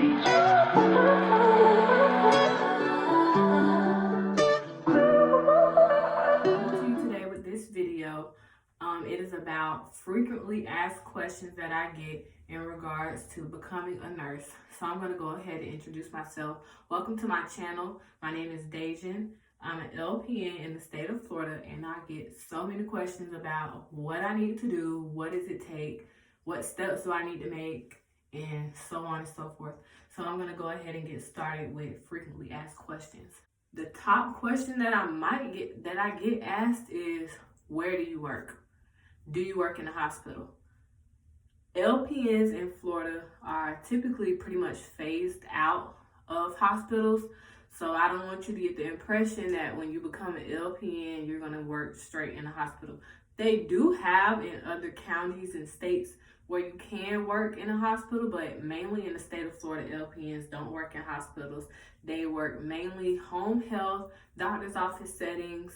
Today with this video, it is about frequently asked questions that I get in regards to becoming a nurse. So I'm going to go ahead and introduce myself. Welcome to my channel. My name is Dejan. I'm an LPN in the state of Florida, and I get so many questions about what I need to do, what does it take, what steps do I need to make, and so on and so forth. So I'm going to go ahead and get started with frequently asked questions. The top question that I get asked is, where do you work? Do you work in a hospital? LPNs in Florida are typically pretty much phased out of hospitals. So I don't want you to get the impression that when you become an LPN, you're going to work straight in a hospital. They do have in other counties and states where you can work in a hospital, but mainly in the state of Florida, LPNs don't work in hospitals. They work mainly home health, doctor's office settings,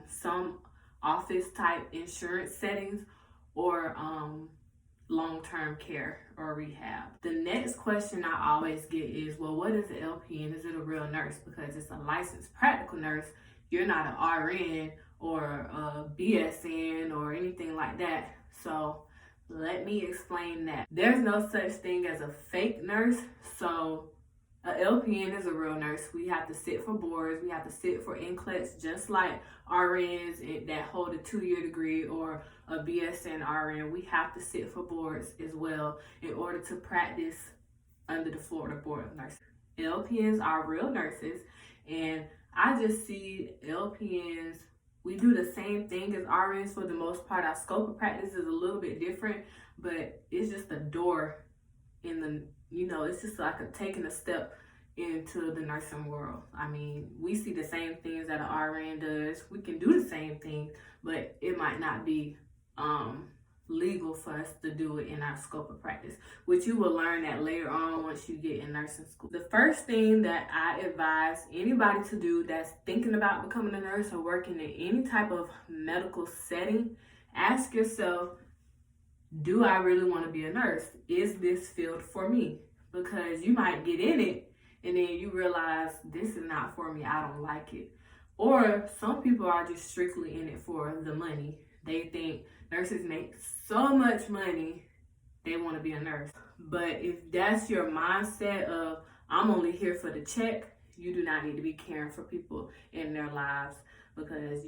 some office type insurance settings, or long-term care or rehab. The next question I always get is, well, what is an LPN? Is it a real nurse? Because it's a licensed practical nurse. You're not an RN or a BSN or anything like that. So let me explain that. There's no such thing as a fake nurse. So a LPN is a real nurse. We have to sit for boards. We have to sit for NCLEX, just like RNs that hold a 2-year degree or a BSN RN. We have to sit for boards as well in order to practice under the Florida Board of Nursing. LPNs are real nurses, and I just see LPNs, we do the same thing as RNs for the most part. Our scope of practice is a little bit different, but it's just a door in the, it's just like taking a step into the nursing world. I mean, we see the same things that an RN does. We can do the same thing, but it might not be legal for us to do it in our scope of practice, which you will learn that later on once you get in nursing school. The first thing that I advise anybody to do that's thinking about becoming a nurse or working in any type of medical setting, ask yourself, do I really want to be a nurse? Is this field for me? Because you might get in it and then you realize, this is not for me, I don't like it. Or some people are just strictly in it for the money. They think nurses make so much money, they want to be a nurse. But if that's your mindset of, I'm only here for the check, you do not need to be caring for people in their lives, because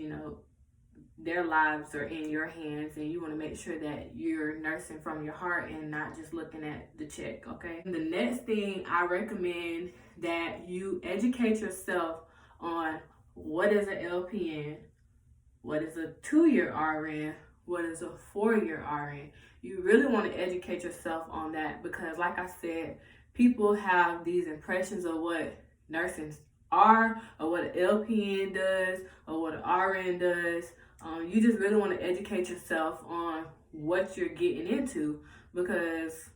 their lives are in your hands, and you want to make sure that you're nursing from your heart and not just looking at the check, okay? The next thing I recommend that you educate yourself on, what is an LPN, what is a 2-year RN, what is a 4-year RN. You really want to educate yourself on that, because like I said, people have these impressions of what nursing are, or what an LPN does, or what an RN does. You just really want to educate yourself on what you're getting into, because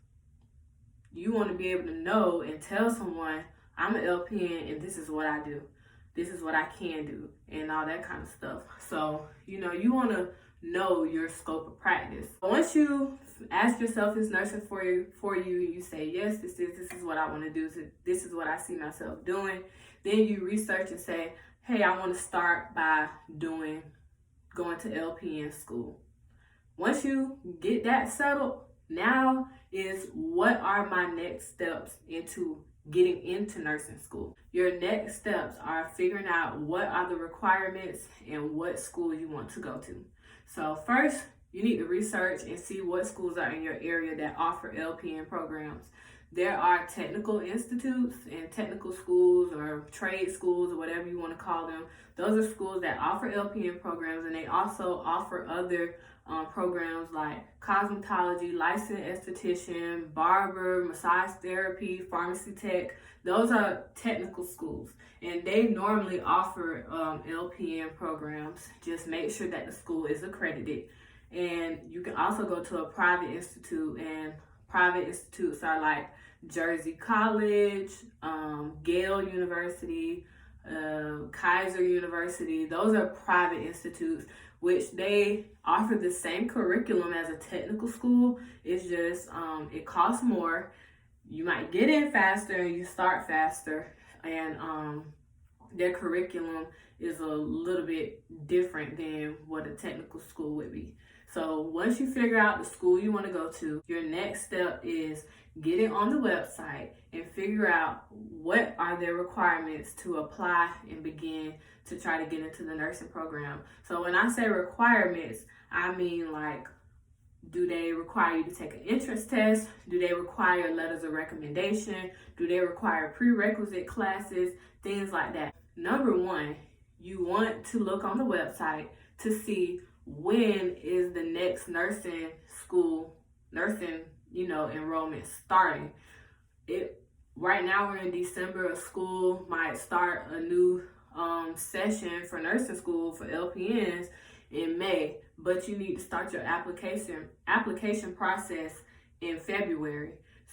you want to be able to know and tell someone, I'm an LPN and this is what I do. This is what I can do, and all that kind of stuff. So, you want to know your scope of practice. Once you ask yourself, is nursing for you, you say, yes, this is what I want to do. This is what I see myself doing. Then you research and say, hey, I want to start by going to LPN school. Once you get that settled, now is, what are my next steps into getting into nursing school? Your next steps are figuring out what are the requirements and what school you want to go to. So first, you need to research and see what schools are in your area that offer LPN programs. There are technical institutes and technical schools, or trade schools, or whatever you want to call them. Those are schools that offer LPN programs, and they also offer other programs like cosmetology, licensed esthetician, barber, massage therapy, pharmacy tech. Those are technical schools, and they normally offer LPN programs. Just make sure that the school is accredited. And you can also go to a private institute, and private institutes are like Jersey College, Gale University, Kaiser University. Those are private institutes, which they offer the same curriculum as a technical school. It's just, it costs more. you might get in faster and you start faster, and their curriculum is a little bit different than what a technical school would be. So once you figure out the school you want to go to, your next step is getting on the website and figure out what are their requirements to apply and begin to try to get into the nursing program. So when I say requirements, I mean like, do they require you to take an entrance test? Do they require letters of recommendation? Do they require prerequisite classes? Things like that. Number one, you want to look on the website to see when is the next nursing enrollment starting. Right now we're in December. A school might start a new session for nursing school for LPNs in May, but you need to start your application process in February.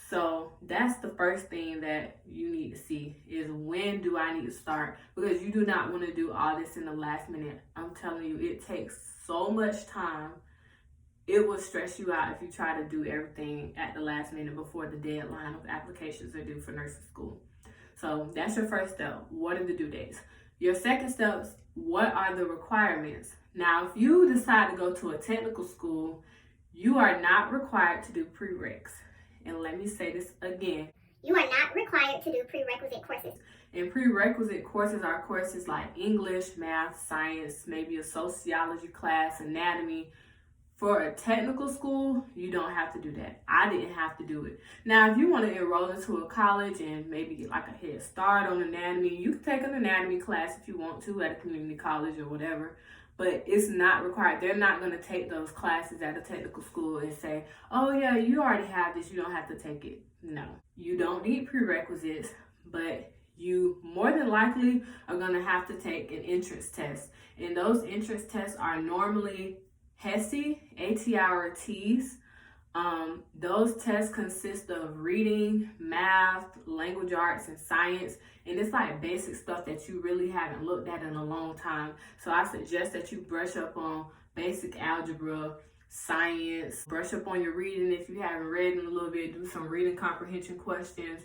So that's the first thing that you need to see is, when do I need to start? Because you do not want to do all this in the last minute. I'm telling you, it takes so much time. It will stress you out if you try to do everything at the last minute before the deadline of applications are due for nursing school. So that's your first step. What are the due dates? Your second step is, what are the requirements? Now, if you decide to go to a technical school, you are not required to do prereqs. And let me say this again. You are not required to do prerequisite courses. And prerequisite courses are courses like English, math, science, maybe a sociology class, anatomy. For a technical school, you don't have to do that. I didn't have to do it. Now, if you want to enroll into a college and maybe get like a head start on anatomy, you can take an anatomy class if you want to at a community college or whatever. But it's not required. They're not going to take those classes at a technical school and say, oh yeah, you already have this, you don't have to take it. No, you don't need prerequisites, but you more than likely are going to have to take an entrance test. And those entrance tests are normally HESI, ATI, or TEAS. Those tests consist of reading, math, language arts, and science. And it's like basic stuff that you really haven't looked at in a long time. So I suggest that you brush up on basic algebra, science, brush up on your reading if you haven't read in a little bit, do some reading comprehension questions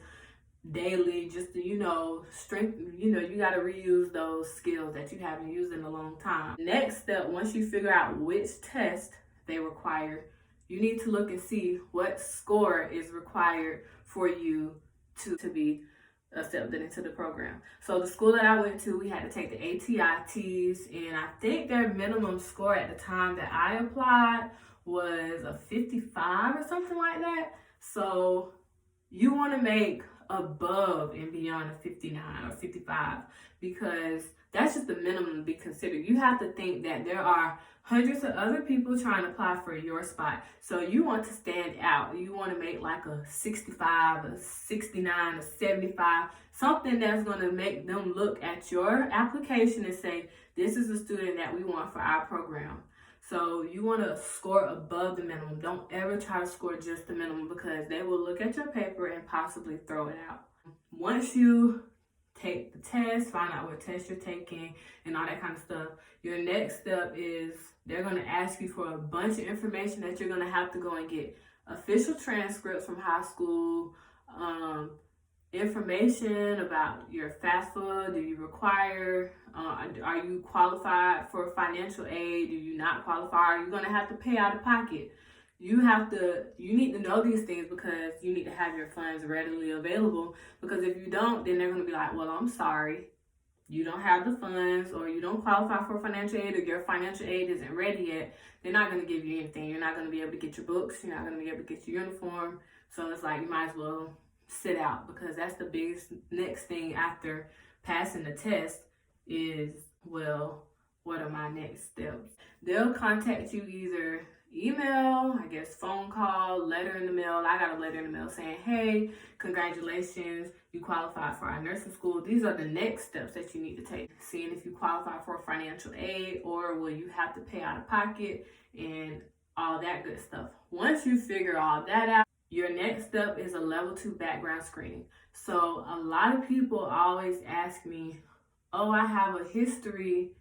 daily, just to, you got to reuse those skills that you haven't used in a long time. Next step, once you figure out which test they require, you need to look and see what score is required for you to be accepted into the program. So the school that I went to, we had to take the ATI-Ts, and I think their minimum score at the time that I applied was a 55 or something like that. So you want to make above and beyond a 59 or 55, because that's just the minimum to be considered. You have to think that there are hundreds of other people trying to apply for your spot. So you want to stand out. You want to make like a 65, a 69, a 75, something that's going to make them look at your application and say, this is a student that we want for our program. So you want to score above the minimum. Don't ever try to score just the minimum, because they will look at your paper and possibly throw it out. Once you take the test, find out what test you're taking and all that kind of stuff, your next step is they're going to ask you for a bunch of information that you're going to have to go and get. Official transcripts from high school, information about your FAFSA. Do you require, are you qualified for financial aid? Do you not qualify? Are you going to have to pay out of pocket? You need to know these things, because you need to have your funds readily available, because if you don't, then they're going to be like, well, I'm sorry, you don't have the funds, or you don't qualify for financial aid, or your financial aid isn't ready yet. They're not going to give you anything. You're not going to be able to get your books. You're not going to be able to get your uniform. So it's like, you might as well sit out, because that's the biggest next thing after passing the test is, well, what are my next steps? They'll contact you either email, I guess phone call, letter in the mail. I got a letter in the mail saying, hey, congratulations, you qualified for our nursing school. These are the next steps that you need to take. Seeing if you qualify for financial aid, or will you have to pay out of pocket, and all that good stuff. Once you figure all that out, your next step is a level 2 background screening. So a lot of people always ask me, oh, I have a history.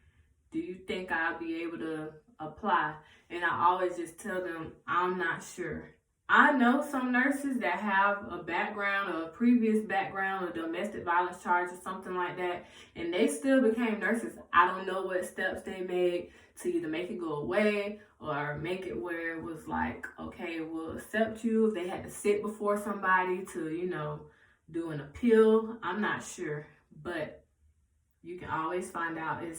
Do you think I'll be able to apply? And I always just tell them, I'm not sure. I know some nurses that have a background, a previous background, a domestic violence charge or something like that, and they still became nurses. I don't know what steps they made to either make it go away or make it where it was like, okay, we'll accept you. If they had to sit before somebody to, do an appeal, I'm not sure. But you can always find out. It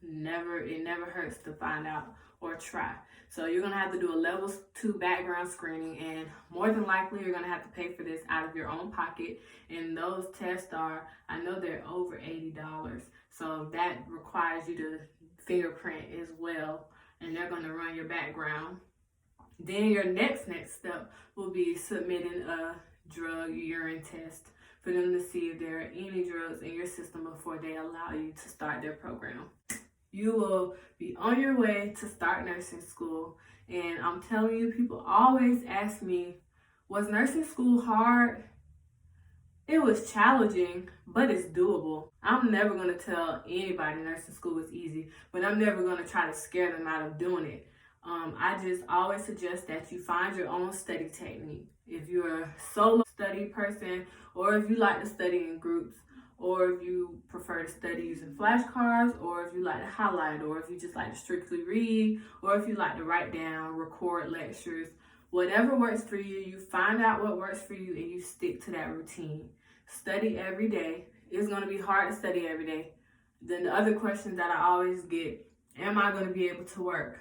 never hurts to find out or try. So you're gonna have to do a level 2 background screening, and more than likely you're gonna have to pay for this out of your own pocket. And those tests I know they're over $80. So that requires you to fingerprint as well, and they're gonna run your background. Then your next step will be submitting a drug urine test for them to see if there are any drugs in your system before they allow you to start their program. You will be on your way to start nursing school. And I'm telling you, people always ask me, was nursing school hard? It was challenging, but it's doable. I'm never going to tell anybody nursing school is easy, but I'm never going to try to scare them out of doing it. I just always suggest that you find your own study technique. If you're a solo study person, or if you like to study in groups, or if you prefer to study using flashcards, or if you like to highlight, or if you just like to strictly read, or if you like to write down, record lectures, whatever works for you, you find out what works for you and you stick to that routine. Study every day. It's going to be hard to study every day. Then the other question that I always get, am I going to be able to work?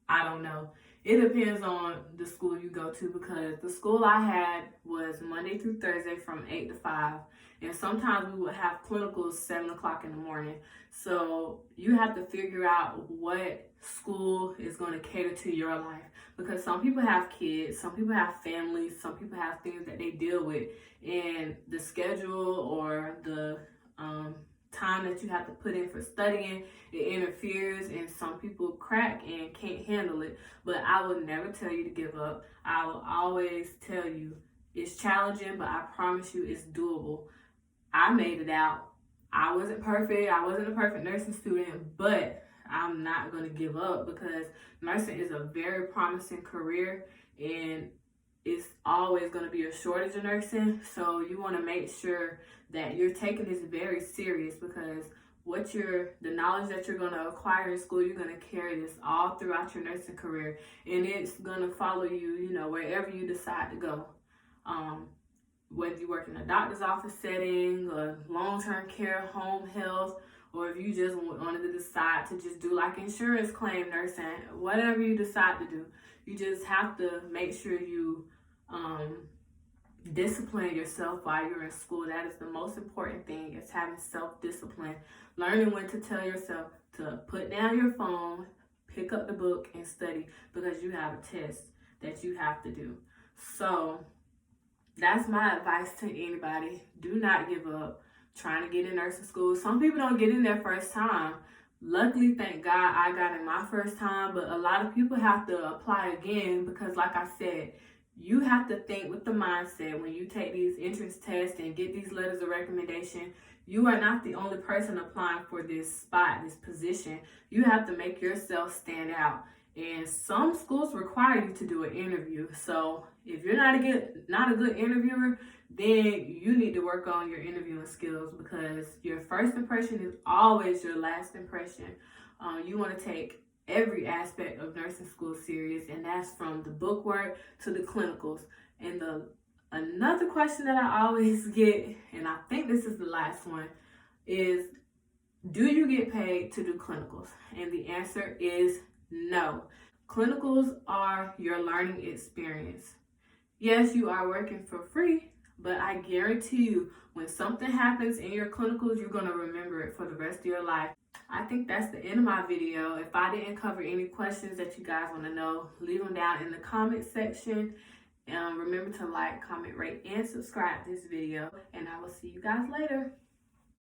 I don't know. It depends on the school you go to, because the school I had was Monday through Thursday from 8 to 5. And sometimes we would have clinicals 7 o'clock in the morning. So you have to figure out what school is going to cater to your life. Because some people have kids, some people have families, some people have things that they deal with. And the schedule or the time that you have to put in for studying, it interferes, and some people crack and can't handle it. But I would never tell you to give up. I will always tell you it's challenging, but I promise you it's doable. I made it out. I wasn't perfect. I wasn't a perfect nursing student, but I'm not going to give up, because nursing is a very promising career, and it's always going to be a shortage of nursing. So you want to make sure that you're taking this very serious, because the knowledge that you're going to acquire in school, you're going to carry this all throughout your nursing career, and it's going to follow you, wherever you decide to go. Whether you work in a doctor's office setting, or long-term care, home health, or if you just wanted to decide to just do like insurance claim nursing, whatever you decide to do, you just have to make sure you discipline yourself while you're in school. That is the most important thing, is having self-discipline. Learning when to tell yourself to put down your phone, pick up the book, and study, because you have a test that you have to do. So that's my advice to anybody. Do not give up trying to get in nursing school. Some people don't get in their first time. Luckily, thank God, I got in my first time, but a lot of people have to apply again, because like I said, you have to think with the mindset when you take these entrance tests and get these letters of recommendation. You are not the only person applying for this spot, this position. You have to make yourself stand out. And some schools require you to do an interview. So if you're not a good interviewer, then you need to work on your interviewing skills, because your first impression is always your last impression. You want to take every aspect of nursing school serious, and that's from the book work to the clinicals. And another question that I always get, and I think this is the last one, is, do you get paid to do clinicals? And the answer is no. Clinicals are your learning experience. Yes, you are working for free, but I guarantee you, when something happens in your clinicals, you're going to remember it for the rest of your life. I think that's the end of my video. If I didn't cover any questions that you guys want to know, leave them down in the comment section. Remember to like, comment, rate, and subscribe this video, and I will see you guys later.